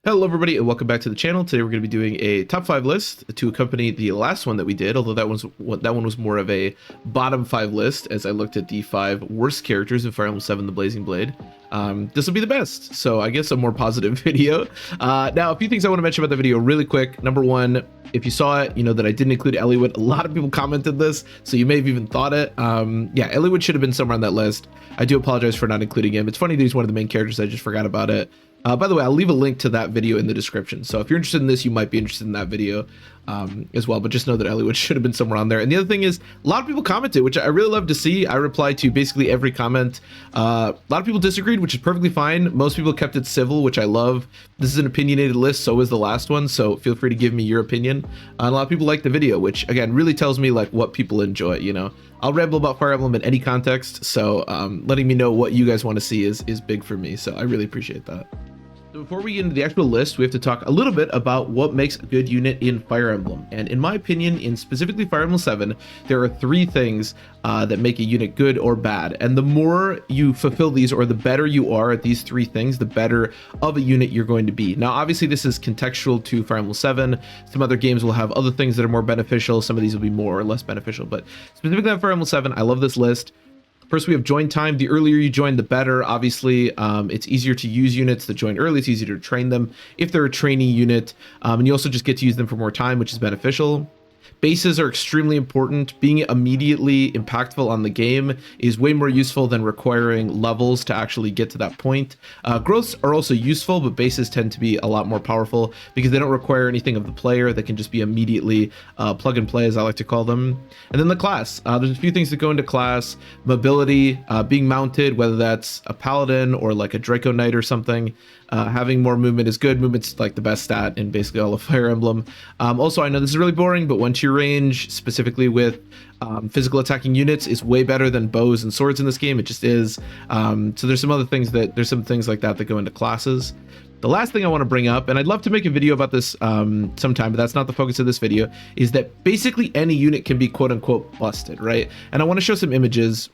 Hello everybody and welcome back to the channel. Today we're going to be doing a top 5 list to accompany the last one that we did, although that one was more of a bottom 5 list as I looked at the 5 worst characters in Fire Emblem 7 The Blazing Blade. This will be the best, so I guess a more positive video. Now a few things I want to mention about the video really quick. Number one, if you saw it, you know that I didn't include Eliwood. A lot of people commented this, so you may have even thought it. Yeah, Eliwood should have been somewhere on that list. I do apologize for not including him. It's funny that he's one of the main characters. I just forgot about it. By the way, I'll leave a link to that video in the description. So if you're interested in this, you might be interested in that video as well. But just know that Eliwood should have been somewhere on there. And the other thing is, a lot of people commented, which I really love to see. I replied to basically every comment. A lot of people disagreed, which is perfectly fine. Most people kept it civil, which I love. This is an opinionated list, so is the last one. So feel free to give me your opinion. And a lot of people liked the video, which again really tells me like what people enjoy. You know, I'll ramble about Fire Emblem in any context. So letting me know what you guys want to see is big for me. So I really appreciate that. So before we get into the actual list, we have to talk a little bit about what makes a good unit in Fire Emblem. And in my opinion, in specifically Fire Emblem 7, there are 3 things that make a unit good or bad. And the more you fulfill these, or the better you are at these 3 things, the better of a unit you're going to be. Now, obviously, this is contextual to Fire Emblem 7. Some other games will have other things that are more beneficial. Some of these will be more or less beneficial. But specifically on Fire Emblem 7, I love this list. First, we have join time. The earlier you join, the better. Obviously, it's easier to use units that join early. It's easier to train them if they're a trainee unit. And you also just get to use them for more time, which is beneficial. Bases are extremely important. Being immediately impactful on the game is way more useful than requiring levels to actually get to that point. Growths are also useful, but bases tend to be a lot more powerful because they don't require anything of the player. They can just be immediately plug and play, as I like to call them. And then the class. There's a few things that go into class. Mobility, being mounted, whether that's a paladin or like a Draco Knight or something. Having more movement is good. Movement's like the best stat in basically all of Fire Emblem. Also, I know this is really boring, but 1-tier range, specifically with physical attacking units, is way better than bows and swords in this game. It just is. So there's some things like that that go into classes. The last thing I want to bring up, and I'd love to make a video about this sometime, but that's not the focus of this video, is that basically any unit can be quote unquote busted, right? And I want to show some images.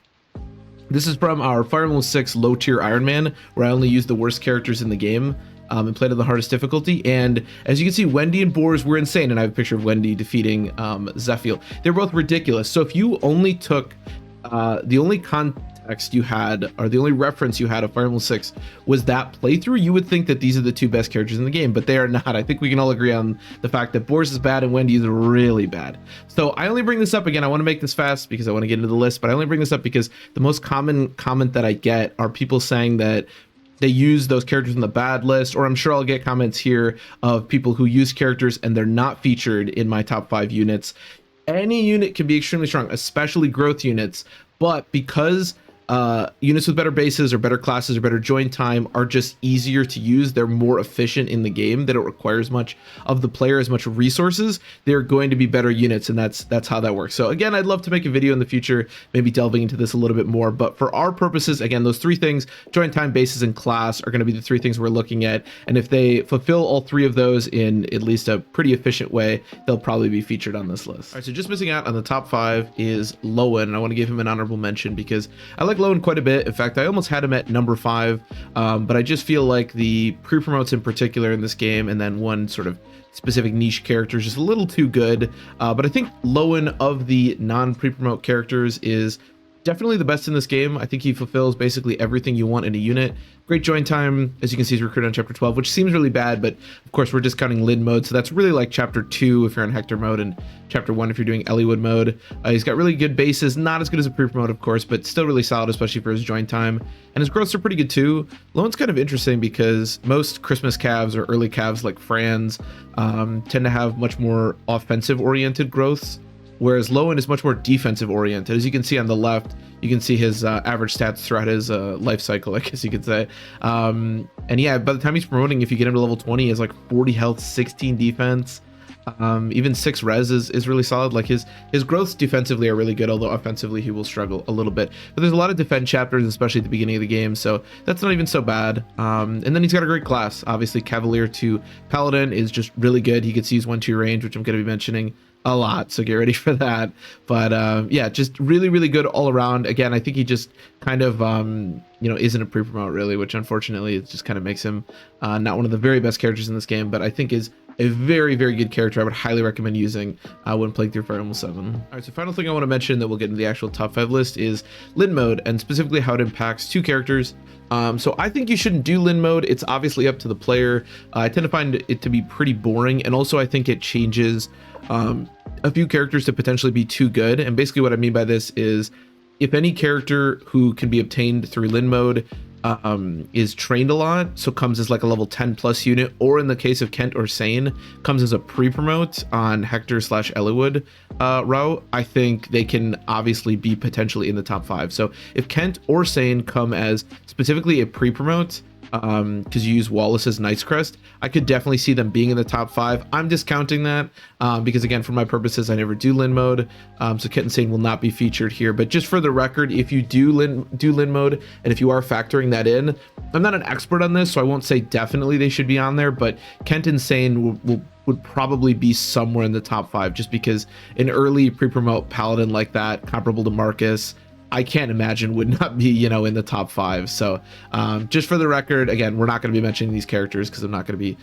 This is from our Fire Emblem 6 low tier Iron Man, where I only use the worst characters in the game and played on the hardest difficulty. And as you can see, Wendy and Boars were insane. And I have a picture of Wendy defeating Zephiel. They're both ridiculous. So if you only took the only context you had, or the only reference you had of Fire Emblem 6 was that playthrough, you would think that these are the 2 best characters in the game, but they are not. I think we can all agree on the fact that Boars is bad and Wendy is really bad. So I only bring this up, again, I want to make this fast because I want to get into the list, but I only bring this up because the most common comment that I get are people saying that they use those characters in the bad list, or I'm sure I'll get comments here of people who use characters and they're not featured in my top 5 units. Any unit can be extremely strong, especially growth units, but because units with better bases or better classes or better join time are just easier to use, they're more efficient in the game, they don't require as much of the player, as much resources, they're going to be better units, and that's how that works. So again, I'd love to make a video in the future, maybe delving into this a little bit more, but for our purposes, again, those 3 things, join time, bases, and class, are going to be the 3 things we're looking at, and if they fulfill all 3 of those in at least a pretty efficient way, they'll probably be featured on this list. All right, so just missing out on the top 5 is Lowen, and I want to give him an honorable mention because I like Lowen quite a bit. In fact, I almost had him at number 5, but I just feel like the pre-promotes in particular in this game, and then one sort of specific niche character is just a little too good. But I think Lowen of the non-pre-promote characters is definitely the best in this game. I think he fulfills basically everything you want in a unit. Great join time, as you can see, he's recruited on chapter 12, which seems really bad, but of course we're discounting Lin Mode, so that's really like chapter 2 if you're in Hector mode, and chapter 1 if you're doing Eliwood mode. He's got really good bases, not as good as a pre-promote, of course, but still really solid, especially for his join time. And his growths are pretty good too. Lowen's kind of interesting because most Christmas calves or early calves like Franz tend to have much more offensive-oriented growths, whereas Lowen is much more defensive oriented. As you can see on the left, you can see his average stats throughout his life cycle, I guess you could say. And yeah, by the time he's promoting, if you get him to level 20, he has like 40 health, 16 defense, even 6 res is really solid. Like his growths defensively are really good, although offensively he will struggle a little bit. But there's a lot of defense chapters, especially at the beginning of the game, so that's not even so bad. And then he's got a great class. Obviously, Cavalier to Paladin is just really good. He gets to use 1-2 range, which I'm going to be mentioning. a lot, so get ready for that. But yeah, just really good all around. Again, I think he just kind of isn't a pre-promote really, which unfortunately it just kind of makes him not one of the very best characters in this game, but I think is a very good character I would highly recommend using when playing through Fire Emblem 7. All right, so final thing I want to mention that we'll get into the actual top 5 list is Lin Mode, and specifically how it impacts 2 characters. So I think you shouldn't do Lin Mode. It's obviously up to the player. I tend to find it to be pretty boring, and also I think it changes a few characters to potentially be too good. And basically what I mean by this is if any character who can be obtained through Lin Mode is trained a lot, so comes as like a level 10 plus unit, or in the case of Kent or Sane, comes as a pre-promote on Hector / Eliwood route, I think they can obviously be potentially in the top 5. So if Kent or Sane come as specifically a pre-promote, because you use Wallace's Knight's Crest, I could definitely see them being in the top 5. I'm discounting that because again, for my purposes, I never do Lin Mode, so Kent and Sane will not be featured here. But just for the record, if you do Lin Mode, and if you are factoring that in, I'm not an expert on this, so I won't say definitely they should be on there, but Kent and Sane would probably be somewhere in the top 5, just because an early pre-promote paladin like that, comparable to Marcus, I can't imagine would not be, in the top 5. So just for the record, again, we're not going to be mentioning these characters because I'm not going to be,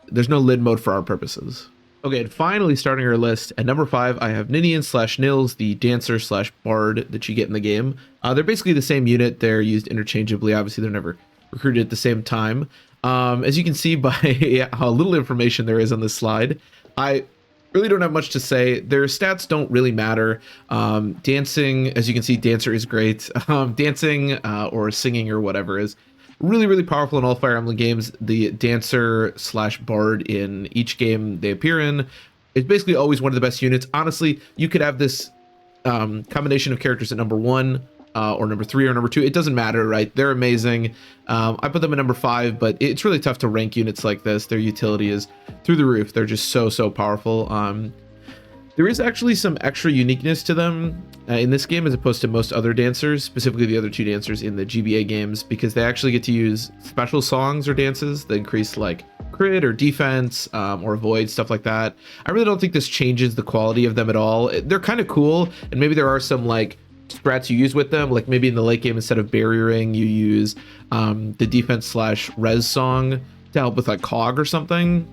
there's no Lin Mode for our purposes. Okay, and finally starting our list, at number 5, I have Ninian / Nils, the dancer / bard that you get in the game. They're basically the same unit. They're used interchangeably. Obviously, they're never recruited at the same time. As you can see by how little information there is on this slide, I really don't have much to say. Their stats don't really matter. Dancing, as you can see, dancer is great. Dancing or singing or whatever is really powerful in all Fire Emblem games. The dancer / bard in each game they appear in is basically always one of the best units. Honestly, you could have this combination of characters at number 1 or number 3 or number 2. It doesn't matter, right? They're amazing. I put them at number 5, but it's really tough to rank units like this. Their utility is through the roof. They're just so powerful. There is actually some extra uniqueness to them in this game as opposed to most other dancers, specifically the other 2 dancers in the GBA games, because they actually get to use special songs or dances that increase like crit or defense or avoid, stuff like that. I really don't think this changes the quality of them at all. They're kind of cool, and maybe there are some like strats you use with them, like maybe in the late game instead of barriering you use the defense / res song to help with like cog or something.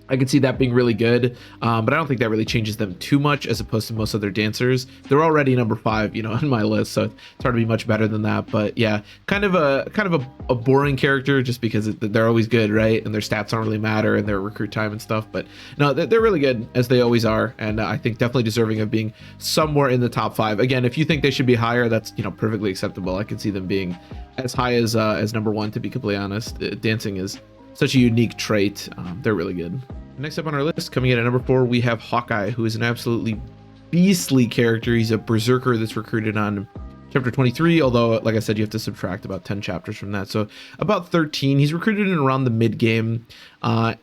I could see that being really good, but I don't think that really changes them too much as opposed to most other dancers. They're already number 5, on my list, so it's hard to be much better than that. But yeah, kind of a boring character just because they're always good, right? And their stats don't really matter and their recruit time and stuff. But no, they're really good, as they always are, and I think definitely deserving of being somewhere in the top 5. Again, if you think they should be higher, that's perfectly acceptable. I can see them being as high as number 1. To be completely honest, dancing is such a unique trait. They're really good. Next up on our list, coming in at number 4, we have Hawkeye, who is an absolutely beastly character. He's a berserker that's recruited on chapter 23, although, like I said, you have to subtract about 10 chapters from that, so about 13. He's recruited in around the mid game.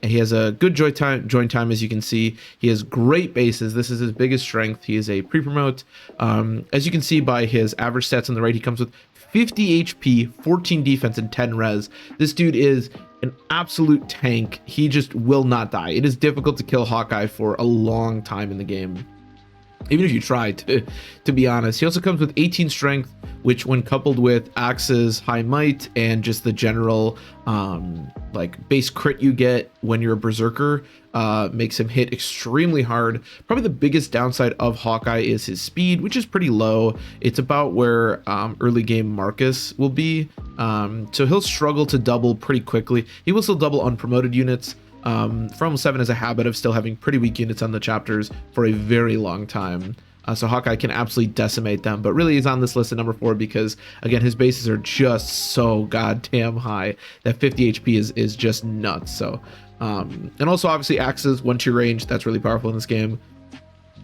He has a good join time, as you can see. He has great bases. This is his biggest strength. He is a pre-promote. As you can see by his average stats on the right, he comes with 50 HP, 14 defense, and 10 res. This dude is an absolute tank. He just will not die. It is difficult to kill Hawkeye for a long time in the game, even if you try to be honest. He also comes with 18 strength, which when coupled with Axe's high might and just the general like base crit you get when you're a berserker, makes him hit extremely hard. Probably the biggest downside of Hawkeye is his speed, which is pretty low. It's about where early game Marcus will be, so he'll struggle to double pretty quickly. He will still double unpromoted units. From 7 has a habit of still having pretty weak units on the chapters for a very long time. So Hawkeye can absolutely decimate them, but really he's on this list at number 4 because, again, his bases are just so goddamn high. That 50 HP is just nuts. So, and also obviously Axe's 1-2 range, that's really powerful in this game.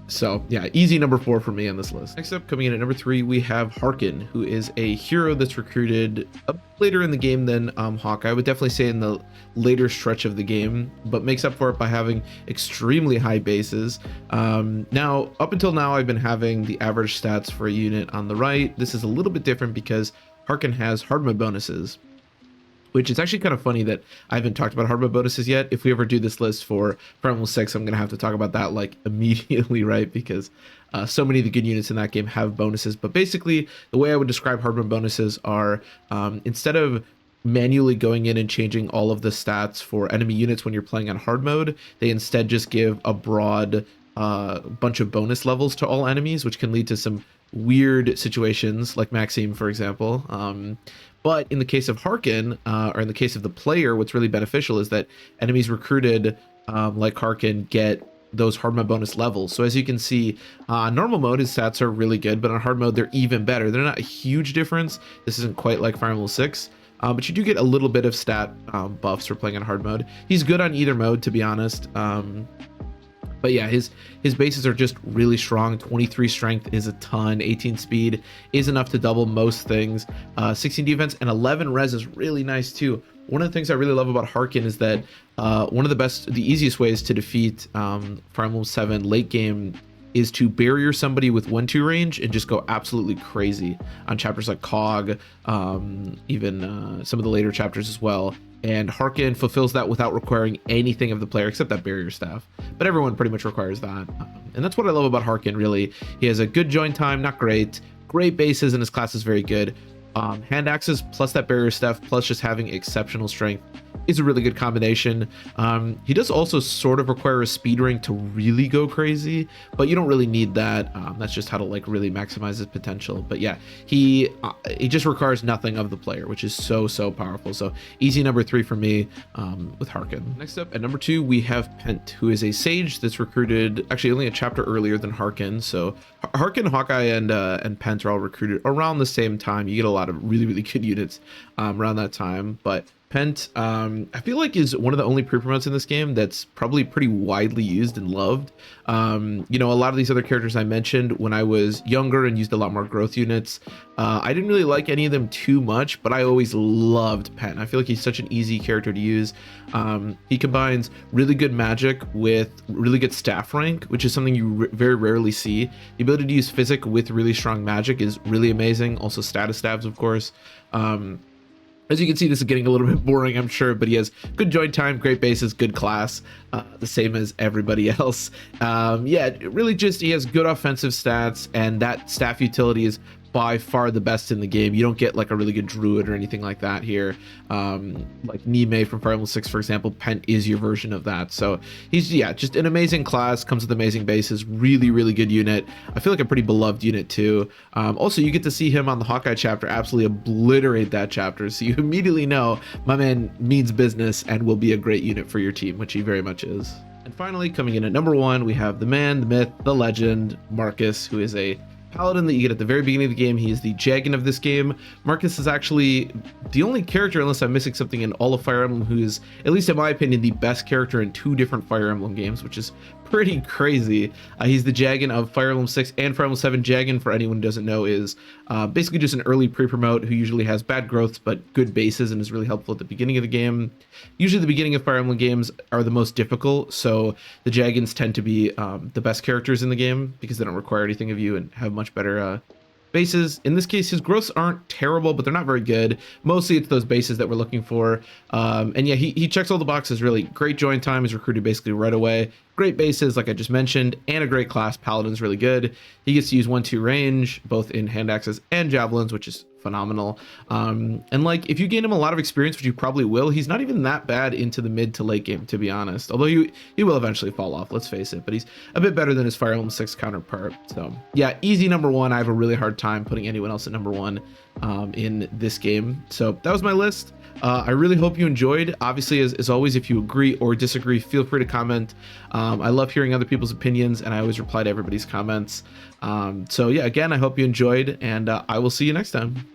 So yeah, easy number 4 for me on this list. Next up, coming in at number 3, we have Harkin, who is a hero that's recruited up later in the game than Hawkeye. I would definitely say in the later stretch of the game, but makes up for it by having extremely high bases. Now, up until now, I've been having the average stats for a unit on the right. This is a little bit different because Harkin has hard mode bonuses. which is actually kind of funny that I haven't talked about hard mode bonuses yet. If we ever do this list for Fire Emblem 6, I'm going to have to talk about that like immediately, right? Because so many of the good units in that game have bonuses. But basically, the way I would describe hard mode bonuses are instead of manually going in and changing all of the stats for enemy units when you're playing on hard mode, they instead just give a broad bunch of bonus levels to all enemies, which can lead to some weird situations like Maxime, for example. But in the case of Harkin, or in the case of the player, what's really beneficial is that enemies recruited like Harkin get those hard mode bonus levels. So as you can see, normal mode, his stats are really good, but on hard mode, they're even better. They're not a huge difference. This isn't quite like Fire Emblem 6, but you do get a little bit of stat buffs for playing on hard mode. He's good on either mode, to be honest. But yeah, his bases are just really strong. 23 strength is a ton. 18 speed is enough to double most things. 16 defense and 11 res is really nice too. One of the things I really love about Harkin is that one of the easiest ways to defeat Fire Emblem 7 late game is to barrier somebody with 1-2 range and just go absolutely crazy on chapters like Cog, even some of the later chapters as well. And Harkin fulfills that without requiring anything of the player except that barrier staff. But everyone pretty much requires that. And that's what I love about Harkin, really. He has a good join time, not great. Great bases, and his class is very good. Hand axes plus that barrier staff plus just having exceptional strength is a really good combination. He does also sort of require a speed rank to really go crazy, but you don't really need that. That's just how to like really maximize his potential. But yeah, he just requires nothing of the player, which is so powerful. So easy number 3 for me with Harkin. Next up at number 2, we have Pent, who is a sage that's recruited actually only a chapter earlier than Harkin. So Harkin, Hawkeye, and Pent are all recruited around the same time. You get a lot of really good units around that time, but Pent, I feel like is one of the only pre-promotes in this game that's probably pretty widely used and loved. You know, a lot of these other characters I mentioned when I was younger and used a lot more growth units, I didn't really like any of them too much, but I always loved Pent. I feel like he's such an easy character to use. He combines really good magic with really good staff rank, which is something you very rarely see. The ability to use physic with really strong magic is really amazing. Also status staves, of course. As you can see, this is getting a little bit boring, I'm sure, but he has good join time, great bases, good class, the same as everybody else. Yeah, really just, he has good offensive stats, and that staff utility is by far the best in the game. You don't get like a really good druid or anything like that here. Like Nime from Fire Emblem 6, for example, Pent is your version of that. So he's, yeah, just an amazing class, comes with amazing bases, really good unit. I feel like a pretty beloved unit too. Also, you get to see him on the Hawkeye chapter absolutely obliterate that chapter. So you immediately know my man means business and will be a great unit for your team, which he very much is. And finally, coming in at number 1, we have the man, the myth, the legend, Marcus, who is a paladin that you get at the very beginning of the game. He is the Jagan of this game. Marcus is actually the only character, unless I'm missing something, in all of Fire Emblem who is, at least in my opinion, the best character in 2 different Fire Emblem games, which is pretty crazy. He's the Jagan of Fire Emblem 6 and Fire Emblem 7. Jagan, for anyone who doesn't know, is basically just an early pre-promote who usually has bad growths but good bases and is really helpful at the beginning of the game. Usually the beginning of Fire Emblem games are the most difficult, so the Jagans tend to be the best characters in the game because they don't require anything of you and have much better bases. In this case, his growths aren't terrible, but they're not very good. Mostly it's those bases that we're looking for. And yeah, he checks all the boxes, really. Great join time, is recruited basically right away. Great bases, like I just mentioned, and a great class. Paladin's really good. He gets to use 1-2 range, both in hand axes and javelins, which is phenomenal. And like, if you gain him a lot of experience, which you probably will, he's not even that bad into the mid to late game, to be honest. Although he will eventually fall off, let's face it, but he's a bit better than his Fire Emblem 6 counterpart. So yeah, easy number 1. I have a really hard time putting anyone else at number 1 in this game. So that was my list. I really hope you enjoyed. Obviously, as always, if you agree or disagree, feel free to comment. I love hearing other people's opinions, and I always reply to everybody's comments. So yeah, again, I hope you enjoyed, and I will see you next time.